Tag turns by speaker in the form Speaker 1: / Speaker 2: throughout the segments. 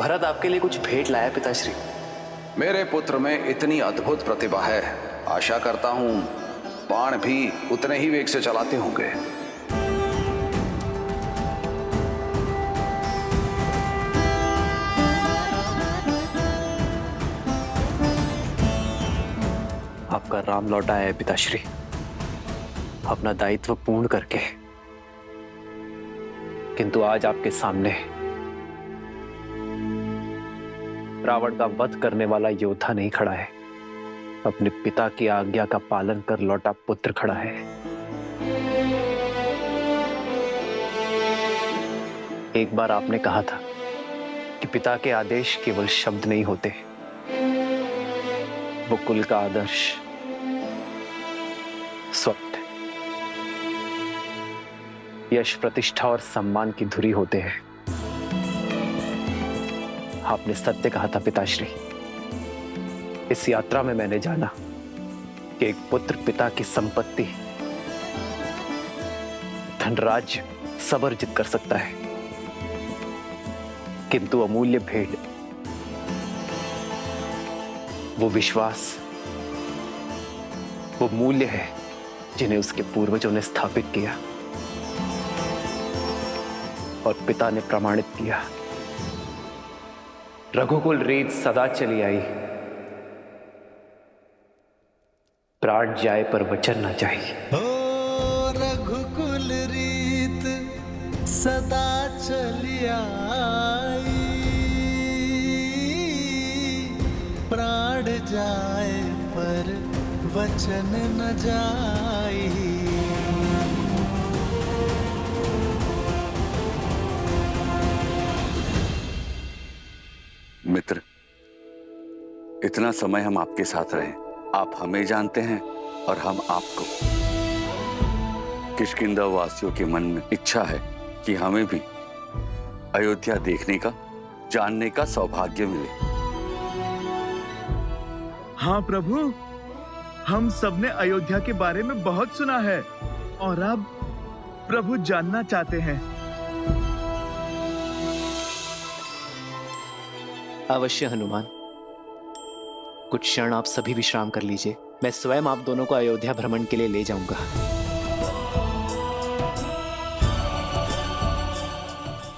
Speaker 1: भरत आपके लिए कुछ भेंट लाया पिताश्री।
Speaker 2: मेरे पुत्र में इतनी अद्भुत प्रतिभा है, आशा करता हूं बाण भी उतने ही वेग से चलाते होंगे।
Speaker 1: आपका राम लौटा है पिताश्री, अपना दायित्व पूर्ण करके। किंतु आज आपके सामने रावण का वध करने वाला योद्धा नहीं खड़ा है, अपने पिता की आज्ञा का पालन कर लौटा पुत्र खड़ा है। एक बार आपने कहा था कि पिता के आदेश केवल शब्द नहीं होते, वो कुल का आदर्श स्वप्न, यश, प्रतिष्ठा और सम्मान की धुरी होते हैं। आपने सत्य कहा था पिताश्री। इस यात्रा में मैंने जाना कि एक पुत्र पिता की संपत्ति, धनराज्य सब अर्जित कर सकता है, किंतु अमूल्य भेंट, वो विश्वास, वो मूल्य है जिन्हें उसके पूर्वजों ने स्थापित किया और पिता ने प्रमाणित किया। रघुकुल रीत सदा चली आई, प्राण जाए पर वचन न जाए।
Speaker 3: ओ रघुकुल रीत सदा चली आई, प्राण जाए पर वचन न जाई।
Speaker 4: मित्र, इतना समय हम आपके साथ रहे, आप हमें जानते हैं और हम आपको। किष्किंधा वासियों के मन में इच्छा है कि हमें भी अयोध्या देखने का, जानने का सौभाग्य मिले।
Speaker 5: हाँ प्रभु, हम सबने अयोध्या के बारे में बहुत सुना है और अब प्रभु जानना चाहते हैं।
Speaker 1: अवश्य हनुमान, कुछ क्षण आप सभी विश्राम कर लीजिए, मैं स्वयं आप दोनों को अयोध्या भ्रमण के लिए ले जाऊंगा।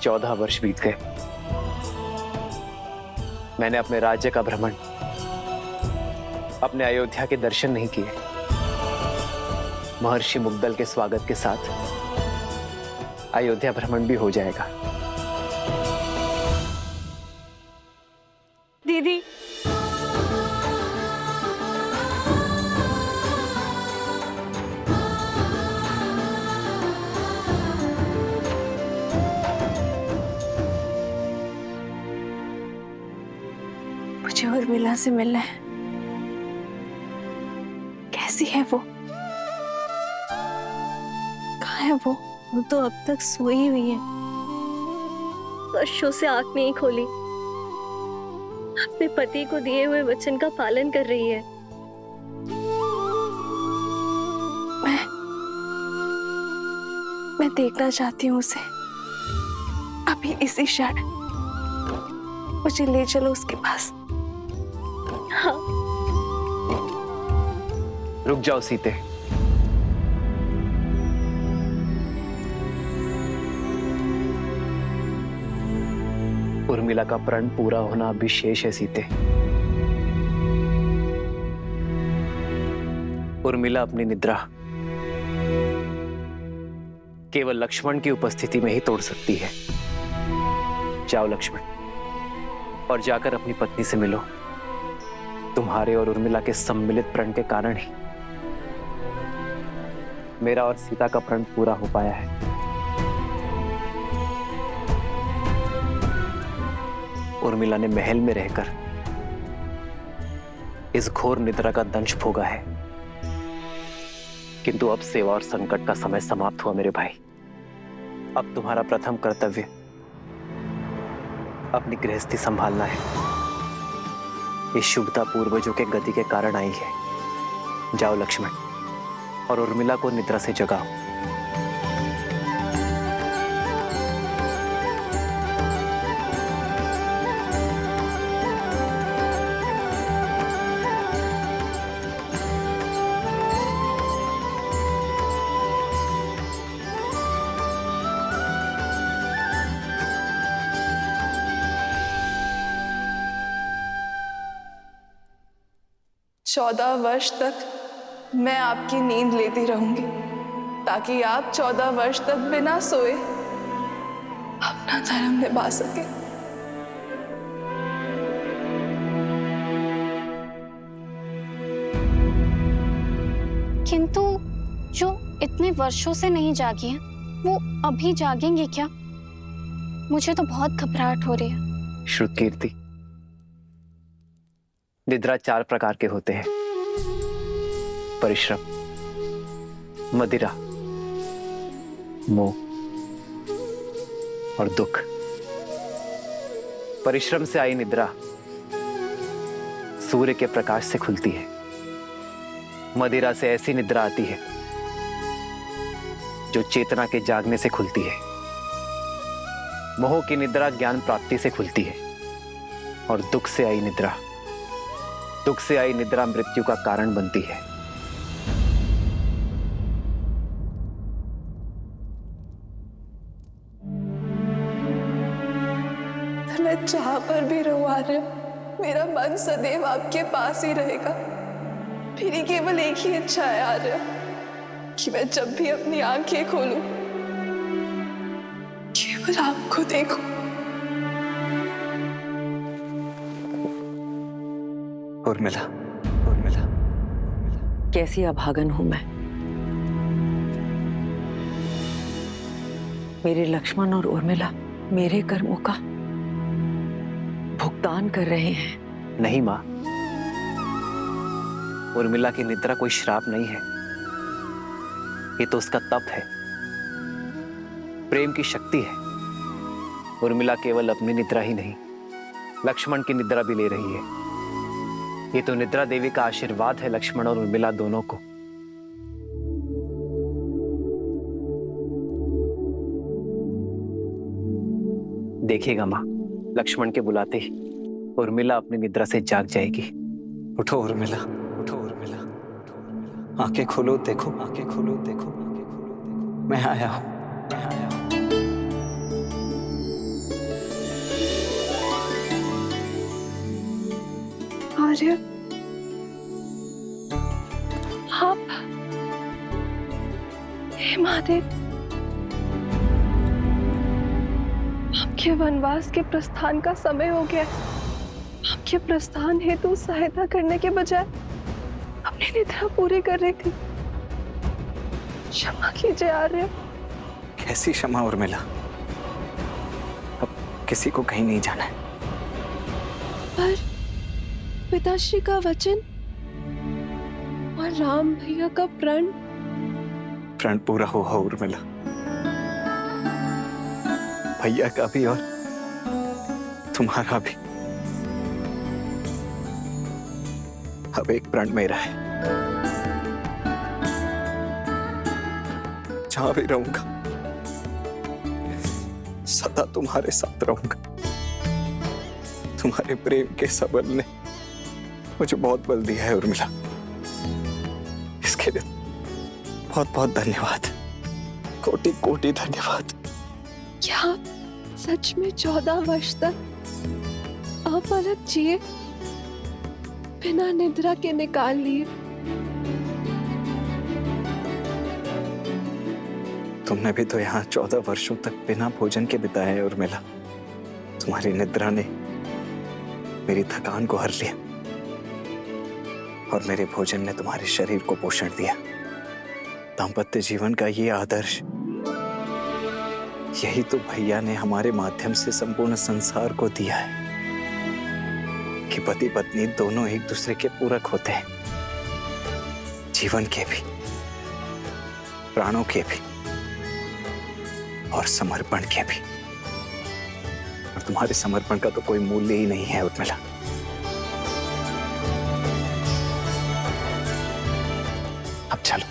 Speaker 1: 14 वर्ष बीत गए, मैंने अपने राज्य का भ्रमण, अपने अयोध्या के दर्शन नहीं किए। महर्षि मुग्दल के स्वागत के साथ अयोध्या भ्रमण भी हो जाएगा।
Speaker 6: दीदी, मुझे उर्मिला से मिलना है। कैसी है वो? कहाँ है वो? वो तो अब तक सोई हुई है, वर्षों से आंख नहीं खोली, अपने पति को दिए हुए वचन का पालन कर रही है। मैं देखना चाहती हूँ उसे, अभी इसी क्षण। मुझे ले चलो उसके पास। हाँ।
Speaker 1: रुक जाओ सीते, उर्मिला का प्रण पूरा होना अभी शेष है सीते। उर्मिला अपनी निद्रा केवल लक्ष्मण की उपस्थिति में ही तोड़ सकती है। जाओ लक्ष्मण, और जाकर अपनी पत्नी से मिलो। तुम्हारे और उर्मिला के सम्मिलित प्रण के कारण ही मेरा और सीता का प्रण पूरा हो पाया है। उर्मिला ने महल में रहकर इस घोर निद्रा का दंश भोगा है, किंतु अब सेवा और संकट का समय समाप्त हुआ मेरे भाई। अब तुम्हारा प्रथम कर्तव्य अपनी गृहस्थी संभालना है। ये शुभता पूर्वजों के गति के कारण आई है। जाओ लक्ष्मण, और उर्मिला को निद्रा से जगाओ।
Speaker 7: 14 वर्ष तक मैं आपकी नींद लेती रहूंगी ताकि आप 14 वर्ष तक बिना सोए अपना धर्म निभा सके।
Speaker 8: किंतु जो इतने वर्षों से नहीं जागी हैं, वो अभी जागेंगे क्या? मुझे तो बहुत घबराहट हो रही है।
Speaker 1: श्रुतकीर्ति, निद्रा 4 प्रकार के होते हैं: परिश्रम, मदिरा, मोह और दुख। परिश्रम से आई निद्रा सूर्य के प्रकाश से खुलती है। मदिरा से ऐसी निद्रा आती है जो चेतना के जागने से खुलती है। मोह की निद्रा ज्ञान प्राप्ति से खुलती है। और दुख से आई निद्रा मृत्यु का कारण बनती है।
Speaker 7: मैं जहां पर भी रहूं आर्य, मेरा मन सदैव आपके पास ही रहेगा। मेरी केवल एक ही इच्छा है आर्य, कि मैं जब भी अपनी आंखें खोलूं केवल आपको देखूं।
Speaker 9: उर्मिला,
Speaker 10: कैसी अभागन हूं मैं। मेरे लक्ष्मण और उर्मिला मेरे कर्मों का भुगतान कर रहे हैं।
Speaker 1: नहीं मां, उर्मिला की निद्रा कोई श्राप नहीं है। ये तो उसका तप है, प्रेम की शक्ति है। उर्मिला केवल अपनी निद्रा ही नहीं, लक्ष्मण की निद्रा भी ले रही है। ये तो निद्रा देवी का आशीर्वाद है लक्ष्मण और उर्मिला दोनों को। देखिएगा मां, लक्ष्मण के बुलाते ही उर्मिला अपनी निद्रा से जाग जाएगी।
Speaker 9: उठो उर्मिला, आंखें खोलो, देखो, मैं आया हूं।
Speaker 7: आर्य, आप, हे महादेव, आपके वनवास के प्रस्थान का समय हो गया। आपके प्रस्थान हेतु सहायता करने के बजाय अपनी निद्रा पूरी कर रही थी। क्षमा कीजिए आर्य।
Speaker 9: कैसी क्षमा उर्मिला, अब किसी को कहीं नहीं जाना है।
Speaker 7: पर पिताश्री का वचन और राम भैया का प्रण
Speaker 9: पूरा हुआ उर्मिला। भैया का भी और तुम्हारा भी। अब एक प्रण मेरा है। जहां भी रहूंगा सदा तुम्हारे साथ रहूंगा। तुम्हारे प्रेम के सबल ने मुझे बहुत बल दिया है उर्मिला। इसके लिए बहुत बहुत धन्यवाद, कोटि कोटि धन्यवाद।
Speaker 7: क्या आप सच में 14 वर्ष तक अपलक जिए, बिना निद्रा के निकाल लिए?
Speaker 9: तुमने भी तो यहाँ 14 वर्षों तक बिना भोजन के बिताए हैं उर्मिला। तुम्हारी निद्रा ने मेरी थकान को हर लिया और मेरे भोजन ने तुम्हारे शरीर को पोषण दिया। दाम्पत्य जीवन का ये आदर्श, यही तो भैया ने हमारे माध्यम से संपूर्ण संसार को दिया है कि पति पत्नी दोनों एक दूसरे के पूरक होते हैं, जीवन के भी, प्राणों के भी और समर्पण के भी। और तुम्हारे समर्पण का तो कोई मूल्य ही नहीं है उर्मिला। अब चलो,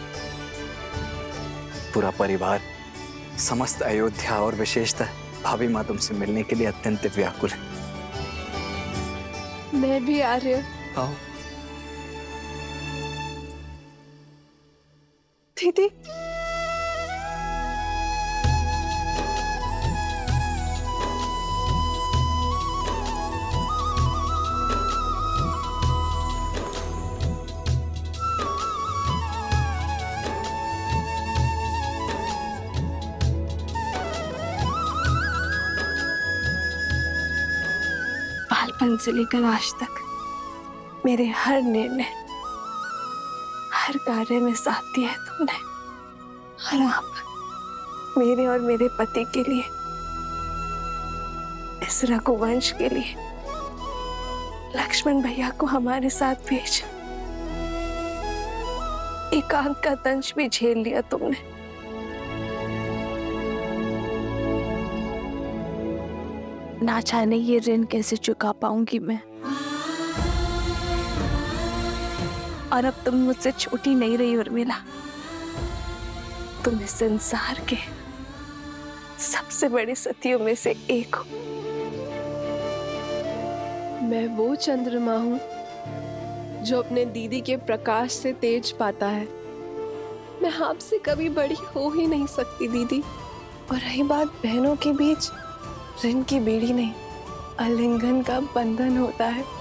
Speaker 9: पूरा परिवार, समस्त अयोध्या और विशेषतः भाभी माँ तुमसे मिलने के लिए अत्यंत व्याकुल है।
Speaker 7: मैं भी आ रही हूँ।
Speaker 9: आओ।
Speaker 7: दीदी, बचपन से लेकर आज तक मेरे हर निर्णय, हर कार्य में साथ दिया है तुमने। और आप मेरे और मेरे पति के लिए, इस रघुवंश के लिए लक्ष्मण भैया को हमारे साथ भेजा। एकांत का दंश भी झेल लिया तुमने। ना जाने ये ऋण कैसे चुका पाऊंगी मैं। और अब तुम मुझसे छोटी नहीं रही उर्मिला, तुम इस संसार के सबसे बड़ी सतियों में से एक हो। मैं वो चंद्रमा हूँ जो अपने दीदी के प्रकाश से तेज पाता है। मैं आपसे कभी बड़ी हो ही नहीं सकती दीदी। और रही बात बहनों के बीच, ऋण की बेड़ी नहीं, आलिंगन का बंधन होता है।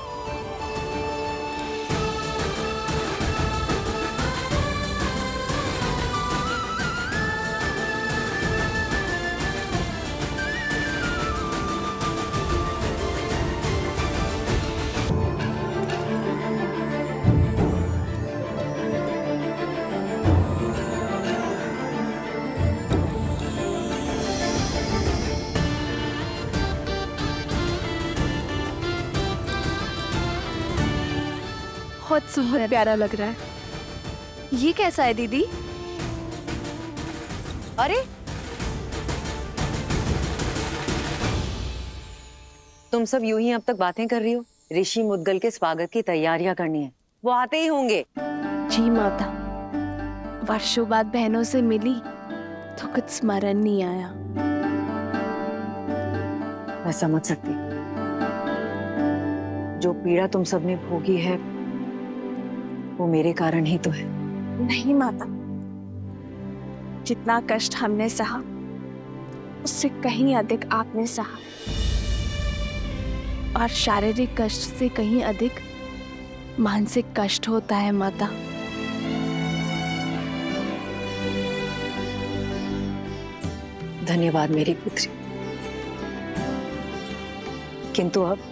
Speaker 7: बहुत प्यारा लग रहा है। ये कैसा है दीदी?
Speaker 10: अरे तुम सब यूं ही अब तक बातें कर रही हो। ऋषि मुद्गल के स्वागत की तैयारियां करनी है, वो आते ही होंगे।
Speaker 7: जी माता, वर्षों बाद बहनों से मिली तो कुछ स्मरण नहीं आया।
Speaker 10: मैं समझ सकती, जो पीड़ा तुम सबने भोगी है वो मेरे कारण ही तो है।
Speaker 7: नहीं माता, जितना कष्ट हमने सहा उससे कहीं अधिक आपने सहा, और शारीरिक कष्ट से कहीं अधिक मानसिक कष्ट होता है माता।
Speaker 10: धन्यवाद मेरी पुत्री, किंतु अब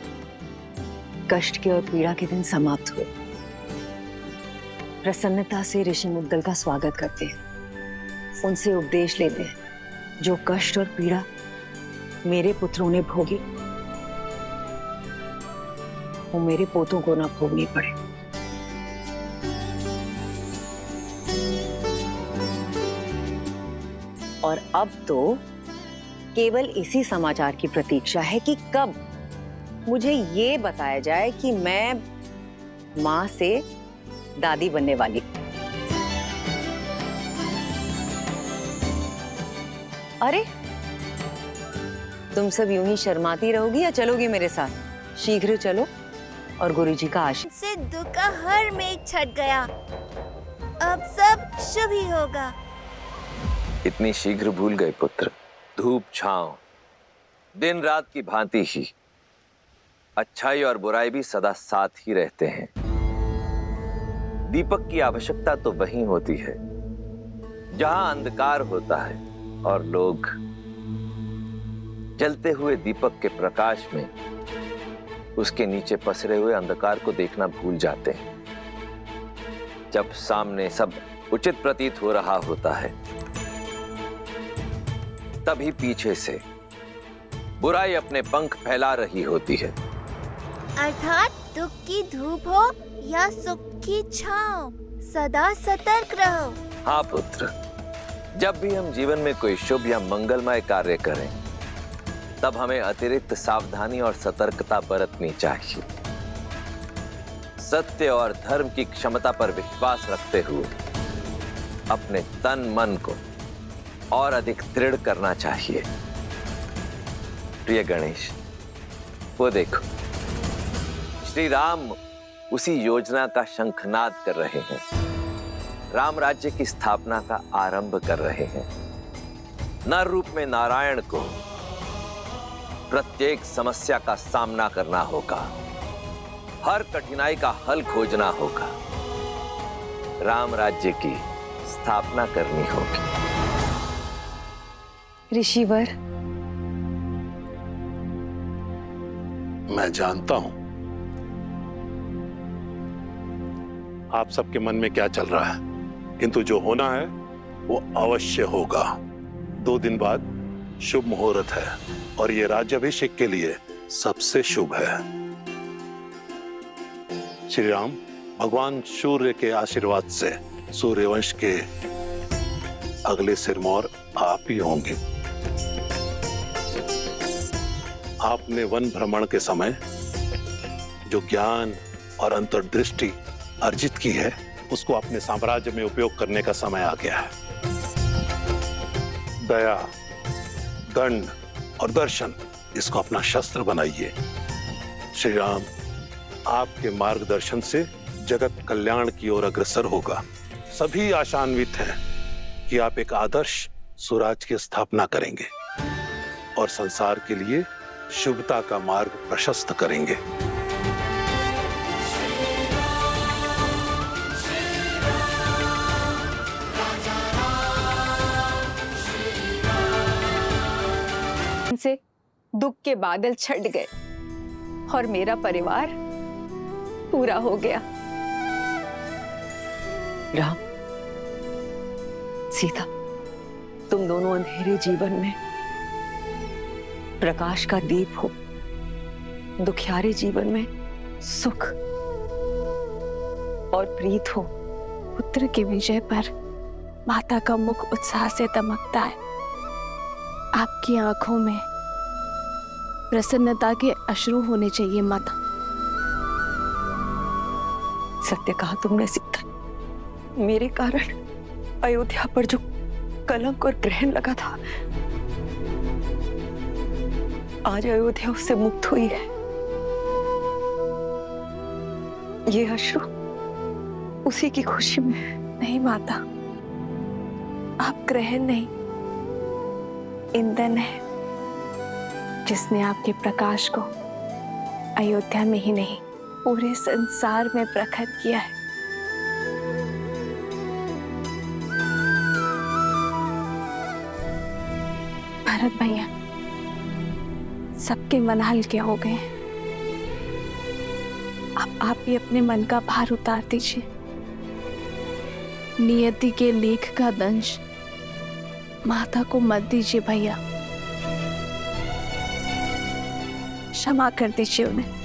Speaker 10: कष्ट के और पीड़ा के दिन समाप्त हुए। प्रसन्नता से ऋषि मुद्गल का स्वागत करते हैं, उनसे उपदेश लेते हैं। जो कष्ट और पीड़ा मेरे पुत्रों ने भोगी, वो मेरे पोतों को ना भोगनी पड़े। और अब तो केवल इसी समाचार की प्रतीक्षा है कि कब मुझे ये बताया जाए कि मैं मां से दादी बनने वाली। अरे तुम सब यूं ही शर्माती रहोगी या चलोगी मेरे साथ? शीघ्र चलो और गुरुजी का आशीर्वाद
Speaker 11: से दुख का हर मेघ छट गया। अब सब शुभ ही होगा।
Speaker 1: इतनी शीघ्र भूल गए पुत्र? धूप छांव दिन रात की भांति ही, अच्छाई और बुराई भी सदा साथ ही रहते हैं। दीपक की आवश्यकता तो वहीं होती है जहां अंधकार होता है, और लोग जलते हुए दीपक के प्रकाश में उसके नीचे पसरे हुए अंधकार को देखना भूल जाते हैं। जब सामने सब उचित प्रतीत हो रहा होता है, तभी पीछे से बुराई अपने पंख फैला रही होती है।
Speaker 11: अर्थात दुख की धूप हो या सुख की छांव, सदा सतर्क रहो।
Speaker 1: हाँ पुत्र, जब भी हम जीवन में कोई शुभ या मंगलमय कार्य करें, तब हमें अतिरिक्त सावधानी और सतर्कता बरतनी चाहिए। सत्य और धर्म की क्षमता पर विश्वास रखते हुए अपने तन मन को और अधिक दृढ़ करना चाहिए। प्रिय गणेश, वो देखो, श्री राम उसी योजना का शंखनाद कर रहे हैं। राम राज्य की स्थापना का आरंभ कर रहे हैं। नर रूप में नारायण को प्रत्येक समस्या का सामना करना होगा, हर कठिनाई का हल खोजना होगा, राम राज्य की स्थापना करनी होगी।
Speaker 10: ऋषिवर,
Speaker 12: मैं जानता हूं आप सबके मन में क्या चल रहा है, किंतु जो होना है वो अवश्य होगा। 2 दिन बाद शुभ मुहूर्त है और ये राज्याभिषेक के लिए सबसे शुभ है। श्री राम, भगवान सूर्य के आशीर्वाद से सूर्यवंश के अगले सिरमौर आप ही होंगे। आपने वन भ्रमण के समय जो ज्ञान और अंतर्दृष्टि अर्जित की है, उसको अपने साम्राज्य में उपयोग करने का समय आ गया है। दया, दंड और दर्शन, इसको अपना शस्त्र बनाइए। श्री राम, आपके मार्गदर्शन से जगत कल्याण की ओर अग्रसर होगा। सभी आशान्वित हैं कि आप एक आदर्श स्वराज की स्थापना करेंगे और संसार के लिए शुभता का मार्ग प्रशस्त करेंगे।
Speaker 10: से दुख के बादल छट गए और मेरा परिवार पूरा हो गया। राम, सीता, तुम दोनों अंधेरे जीवन में प्रकाश का दीप हो, दुखियारे जीवन में सुख और प्रीत हो।
Speaker 6: पुत्र की विजय पर माता का मुख उत्साह से दमकता है। आपकी आंखों में प्रसन्नता के अश्रु होने चाहिए माता।
Speaker 10: सत्य कहा तुमने सीता। मेरे कारण अयोध्या पर जो कलंक और ग्रहण लगा था, आज अयोध्या उससे मुक्त हुई है। ये अश्रु उसी की खुशी में।
Speaker 6: नहीं माता, आप ग्रहण नहीं, ईंधन है जिसने आपके प्रकाश को अयोध्या में ही नहीं पूरे संसार में प्रकट किया है। भरत भैया, सबके मन हल्के हो गए हैं। अब आप भी अपने मन का भार उतार दीजिए। नियति के लेख का दंश माता को मत दीजिए भैया, क्षमा कर दीजिए उन्हें।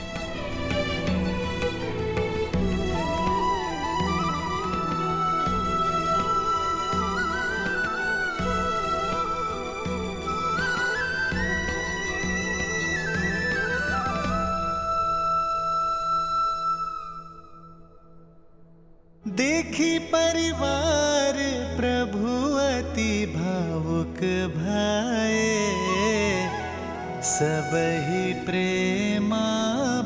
Speaker 3: देखी परिवार प्रभु अति भावुक भाए, सबहि प्रेमा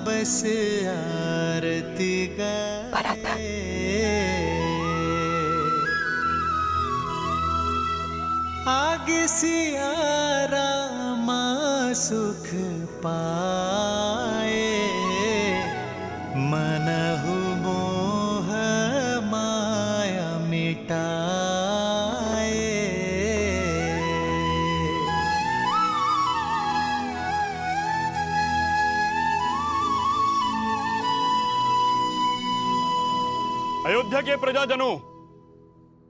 Speaker 3: बस आरती गाए। आगे सिया रामा सुख पाए, मनहु मोह माया मिटाए।
Speaker 13: अयोध्या के प्रजाजनों,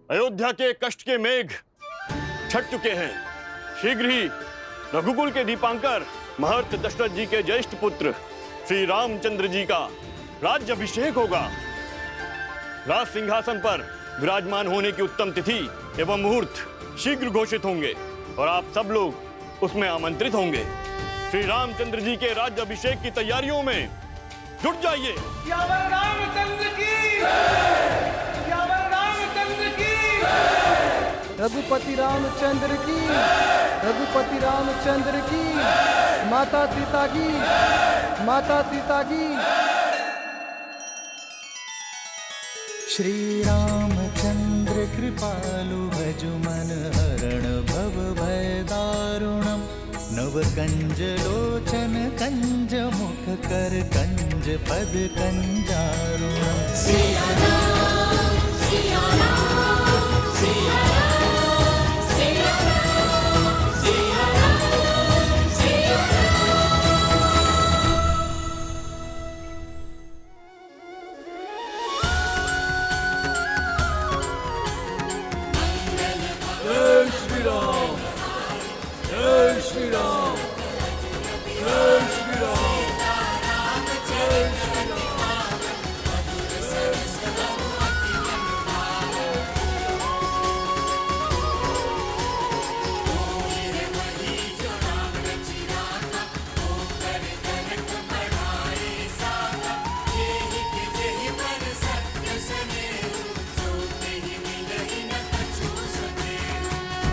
Speaker 13: अयोध्या के कष्ट के मेघ छट चुके हैं। शीघ्र ही रघुकुल के दीपांकर महर्षि दशरथ जी के ज्येष्ठ पुत्र श्री रामचंद्र जी का राज्याभिषेक होगा। राज सिंहासन पर विराजमान होने की उत्तम तिथि एवं मुहूर्त शीघ्र घोषित होंगे और आप सब लोग उसमें आमंत्रित होंगे। श्री रामचंद्र जी के राज्याभिषेक की तैयारियों में जुट जाइए।
Speaker 3: रामचंद्र की, रामचंद्र की,
Speaker 14: रघुपति रामचंद्र की, रघुपति रामचंद्र की, माता सीता की, माता सीता की।
Speaker 3: श्री रामचंद्र कृपालु भजु मन हरण भव भय दारुणम। नव कंज लोचन कंज मुख कर कंज पद कंजारुणम। सिया राम, सिया राम।